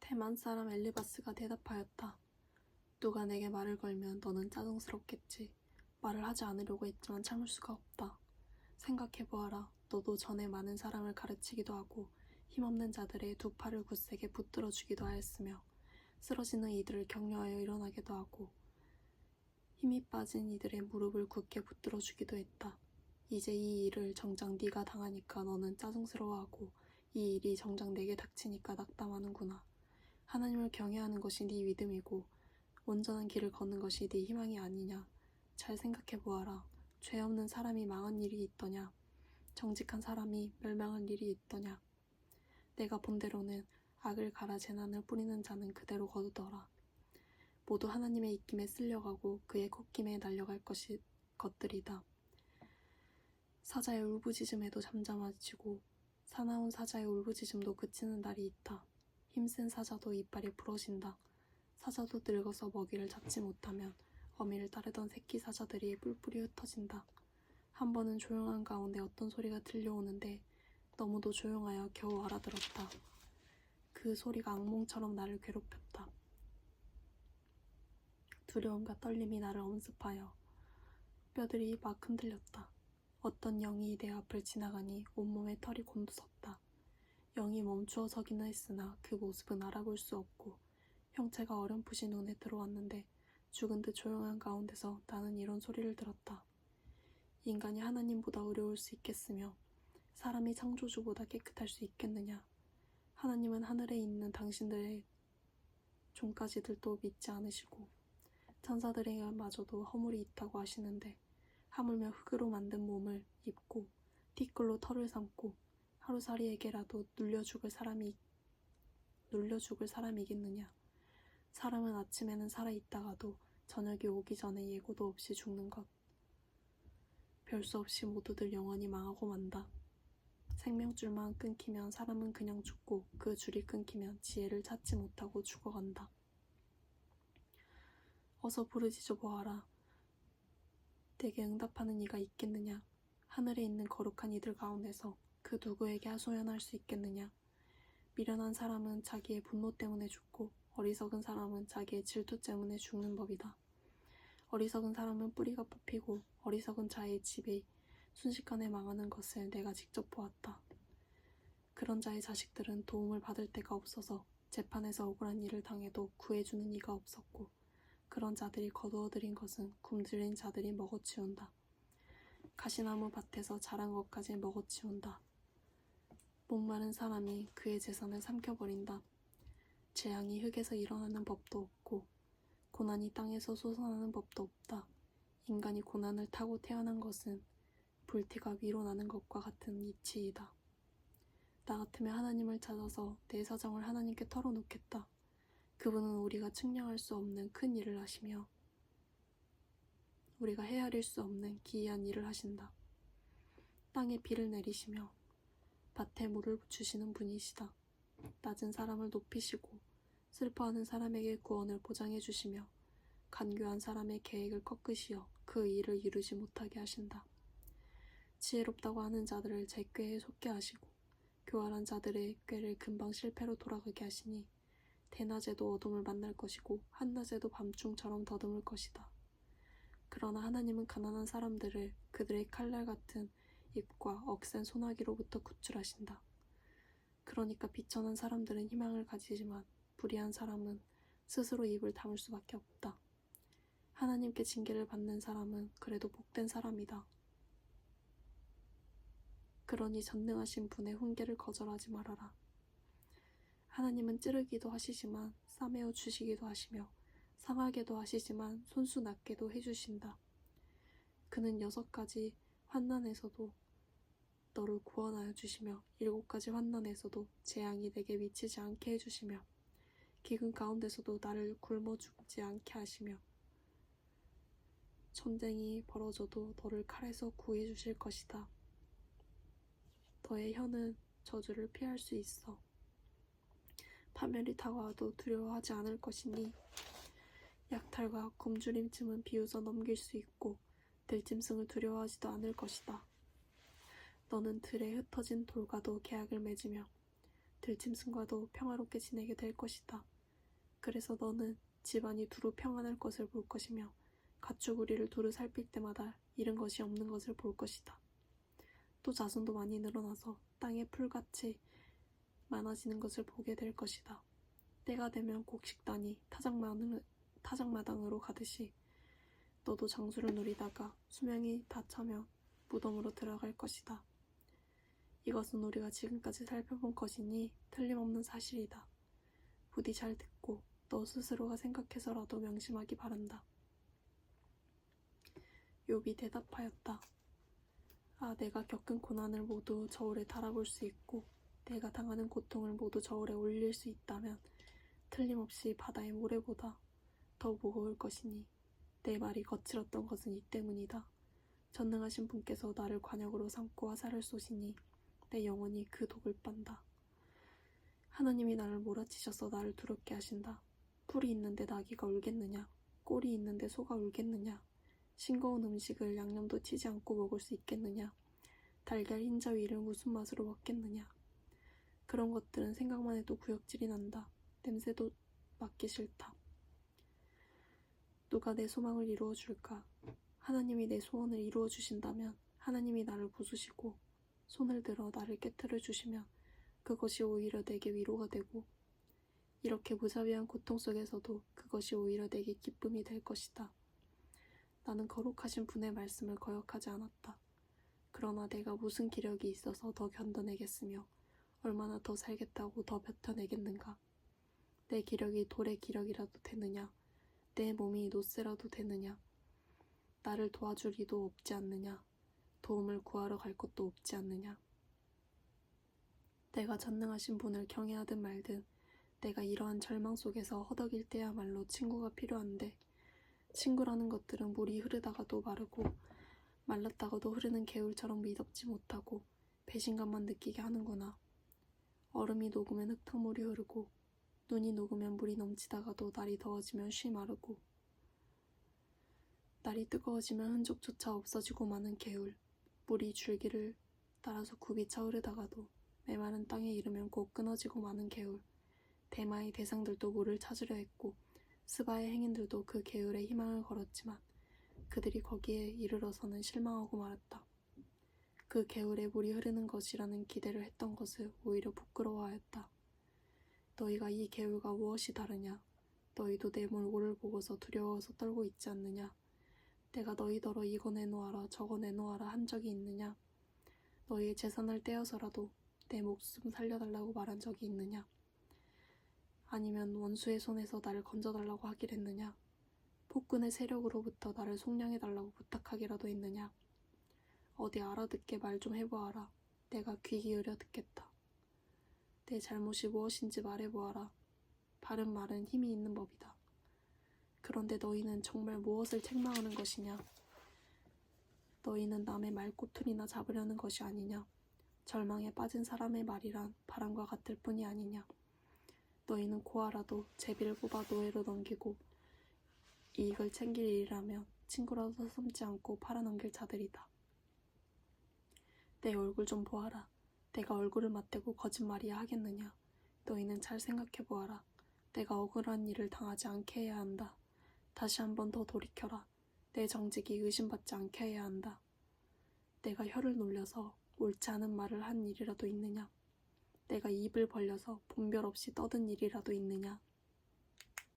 대만 사람 엘리바스가 대답하였다. 누가 내게 말을 걸면 너는 짜증스럽겠지. 말을 하지 않으려고 했지만 참을 수가 없다. 생각해보아라. 너도 전에 많은 사람을 가르치기도 하고 힘없는 자들의 두 팔을 굳세게 붙들어 주기도 하였으며 쓰러지는 이들을 격려하여 일어나기도 하고 힘이 빠진 이들의 무릎을 굳게 붙들어 주기도 했다. 이제 이 일을 정작 네가 당하니까 너는 짜증스러워하고 이 일이 정작 내게 닥치니까 낙담하는구나. 하나님을 경외하는 것이 네 믿음이고 온전한 길을 걷는 것이 네 희망이 아니냐. 잘 생각해보아라. 죄 없는 사람이 망한 일이 있더냐. 정직한 사람이 멸망한 일이 있더냐. 내가 본대로는 악을 갈아 재난을 뿌리는 자는 그대로 거두더라. 모두 하나님의 입김에 쓸려가고 그의 콧김에 날려갈 것들이다. 사자의 울부짖음에도 잠잠해지고 사나운 사자의 울부짖음도 그치는 날이 있다. 힘센 사자도 이빨이 부러진다. 사자도 늙어서 먹이를 잡지 못하면 어미를 따르던 새끼 사자들이 뿔뿔이 흩어진다. 한 번은 조용한 가운데 어떤 소리가 들려오는데 너무도 조용하여 겨우 알아들었다. 그 소리가 악몽처럼 나를 괴롭혔다. 두려움과 떨림이 나를 엄습하여 뼈들이 막 흔들렸다. 어떤 영이 내 앞을 지나가니 온몸에 털이 곤두섰다. 영이 멈추어 서기는 했으나 그 모습은 알아볼 수 없고 형체가 어렴풋이 눈에 들어왔는데 죽은 듯 조용한 가운데서 나는 이런 소리를 들었다. 인간이 하나님보다 어려울 수 있겠으며 사람이 창조주보다 깨끗할 수 있겠느냐. 하나님은 하늘에 있는 당신들의 종까지들도 믿지 않으시고 천사들에게마저도 허물이 있다고 하시는데 하물며 흙으로 만든 몸을 입고 티끌로 털을 삼고 하루살이에게라도 눌려 죽을 사람이겠느냐. 사람은 아침에는 살아있다가도 저녁이 오기 전에 예고도 없이 죽는 것. 별 수 없이 모두들 영원히 망하고 만다. 생명줄만 끊기면 사람은 그냥 죽고 그 줄이 끊기면 지혜를 찾지 못하고 죽어간다. 어서 부르짖어 보아라. 내게 응답하는 이가 있겠느냐. 하늘에 있는 거룩한 이들 가운데서 그 누구에게 하소연할 수 있겠느냐. 미련한 사람은 자기의 분노 때문에 죽고 어리석은 사람은 자기의 질투 때문에 죽는 법이다. 어리석은 사람은 뿌리가 뽑히고 어리석은 자의 집이 순식간에 망하는 것을 내가 직접 보았다. 그런 자의 자식들은 도움을 받을 데가 없어서 재판에서 억울한 일을 당해도 구해주는 이가 없었고 그런 자들이 거두어들인 것은 굶주린 자들이 먹어치운다. 가시나무 밭에서 자란 것까지 먹어치운다. 목마른 사람이 그의 재산을 삼켜버린다. 재앙이 흙에서 일어나는 법도 없고 고난이 땅에서 솟아나는 법도 없다. 인간이 고난을 타고 태어난 것은 불티가 위로 나는 것과 같은 이치이다. 나 같으면 하나님을 찾아서 내 사정을 하나님께 털어놓겠다. 그분은 우리가 측량할 수 없는 큰 일을 하시며 우리가 헤아릴 수 없는 기이한 일을 하신다. 땅에 비를 내리시며 밭에 물을 주시는 분이시다. 낮은 사람을 높이시고 슬퍼하는 사람에게 구원을 보장해 주시며 간교한 사람의 계획을 꺾으시어 그 일을 이루지 못하게 하신다. 지혜롭다고 하는 자들을 제 꾀에 속게 하시고 교활한 자들의 꾀를 금방 실패로 돌아가게 하시니 대낮에도 어둠을 만날 것이고 한낮에도 밤중처럼 더듬을 것이다. 그러나 하나님은 가난한 사람들을 그들의 칼날 같은 입과 억센 소나기로부터 구출하신다. 그러니까 비천한 사람들은 희망을 가지지만 불의한 사람은 스스로 입을 다물 수밖에 없다. 하나님께 징계를 받는 사람은 그래도 복된 사람이다. 그러니 전능하신 분의 훈계를 거절하지 말아라. 하나님은 찌르기도 하시지만 싸매어 주시기도 하시며 상하게도 하시지만 손수 낫게도 해주신다. 그는 6가지 환난에서도 너를 구원하여 주시며 7가지 환난에서도 재앙이 내게 미치지 않게 해주시며 기근 가운데서도 나를 굶어 죽지 않게 하시며 전쟁이 벌어져도 너를 칼에서 구해 주실 것이다. 너의 혀는 저주를 피할 수 있어. 파멸이 다가와도 두려워하지 않을 것이니 약탈과 굶주림쯤은 비웃어 넘길 수 있고 들짐승을 두려워하지도 않을 것이다. 너는 들에 흩어진 돌과도 계약을 맺으며 들짐승과도 평화롭게 지내게 될 것이다. 그래서 너는 집안이 두루 평안할 것을 볼 것이며 가축우리를 두루 살필 때마다 잃은 것이 없는 것을 볼 것이다. 또 자손도 많이 늘어나서 땅에 풀같이 많아지는 것을 보게 될 것이다. 때가 되면 곡식단이 타작마당으로 가듯이 너도 장수를 누리다가 수명이 다 차면 무덤으로 들어갈 것이다. 이것은 우리가 지금까지 살펴본 것이니 틀림없는 사실이다. 부디 잘 듣고 너 스스로가 생각해서라도 명심하기 바란다. 욥이 대답하였다. 아, 내가 겪은 고난을 모두 저울에 달아볼 수 있고 내가 당하는 고통을 모두 저울에 올릴 수 있다면 틀림없이 바다의 모래보다 더 무거울 것이니 내 말이 거칠었던 것은 이 때문이다. 전능하신 분께서 나를 관역으로 삼고 화살을 쏘시니 내 영혼이 그 독을 빤다. 하나님이 나를 몰아치셔서 나를 두렵게 하신다. 풀이 있는데 나귀가 울겠느냐? 꼴이 있는데 소가 울겠느냐? 싱거운 음식을 양념도 치지 않고 먹을 수 있겠느냐? 달걀 흰자 위를 무슨 맛으로 먹겠느냐? 그런 것들은 생각만 해도 구역질이 난다. 냄새도 맡기 싫다. 누가 내 소망을 이루어 줄까? 하나님이 내 소원을 이루어 주신다면 하나님이 나를 부수시고 손을 들어 나를 깨트려 주시면 그것이 오히려 내게 위로가 되고 이렇게 무자비한 고통 속에서도 그것이 오히려 내게 기쁨이 될 것이다. 나는 거룩하신 분의 말씀을 거역하지 않았다. 그러나 내가 무슨 기력이 있어서 더 견뎌내겠으며 얼마나 더 살겠다고 더 버텨내겠는가? 내 기력이 돌의 기력이라도 되느냐? 내 몸이 노쇠라도 되느냐? 나를 도와줄 이도 없지 않느냐? 도움을 구하러 갈 것도 없지 않느냐? 내가 전능하신 분을 경외하든 말든 내가 이러한 절망 속에서 허덕일 때야말로 친구가 필요한데 친구라는 것들은 물이 흐르다가도 마르고 말랐다가도 흐르는 개울처럼 미덥지 못하고 배신감만 느끼게 하는구나. 얼음이 녹으면 흙탕물이 흐르고 눈이 녹으면 물이 넘치다가도 날이 더워지면 쉬 마르고 날이 뜨거워지면 흔적조차 없어지고 마는 개울. 물이 줄기를 따라서 굽이차 흐르다가도 메마른 땅에 이르면 곧 끊어지고 마는 개울. 대마의 대상들도 물을 찾으려 했고 스바의 행인들도 그 개울에 희망을 걸었지만 그들이 거기에 이르러서는 실망하고 말았다. 그 개울에 물이 흐르는 것이라는 기대를 했던 것을 오히려 부끄러워하였다. 너희가 이 개울과 무엇이 다르냐? 너희도 내 몰골을 보고서 두려워서 떨고 있지 않느냐? 내가 너희더러 이거 내놓아라 저거 내놓아라 한 적이 있느냐? 너희의 재산을 떼어서라도 내 목숨 살려달라고 말한 적이 있느냐? 아니면 원수의 손에서 나를 건져달라고 하길 했느냐? 폭군의 세력으로부터 나를 속량해달라고 부탁하기라도 했느냐? 어디 알아듣게 말 좀 해보아라. 내가 귀 기울여 듣겠다. 내 잘못이 무엇인지 말해보아라. 바른 말은 힘이 있는 법이다. 그런데 너희는 정말 무엇을 책망하는 것이냐? 너희는 남의 말꼬투리나 잡으려는 것이 아니냐? 절망에 빠진 사람의 말이란 바람과 같을 뿐이 아니냐? 너희는 고아라도 제비를 뽑아 노예로 넘기고 이익을 챙길 일이라면 친구라도 섬지 않고 팔아넘길 자들이다. 내 얼굴 좀 보아라. 내가 얼굴을 맞대고 거짓말이야 하겠느냐? 너희는 잘 생각해보아라. 내가 억울한 일을 당하지 않게 해야 한다. 다시 한 번 더 돌이켜라. 내 정직이 의심받지 않게 해야 한다. 내가 혀를 놀려서 옳지 않은 말을 한 일이라도 있느냐? 내가 입을 벌려서 분별 없이 떠든 일이라도 있느냐?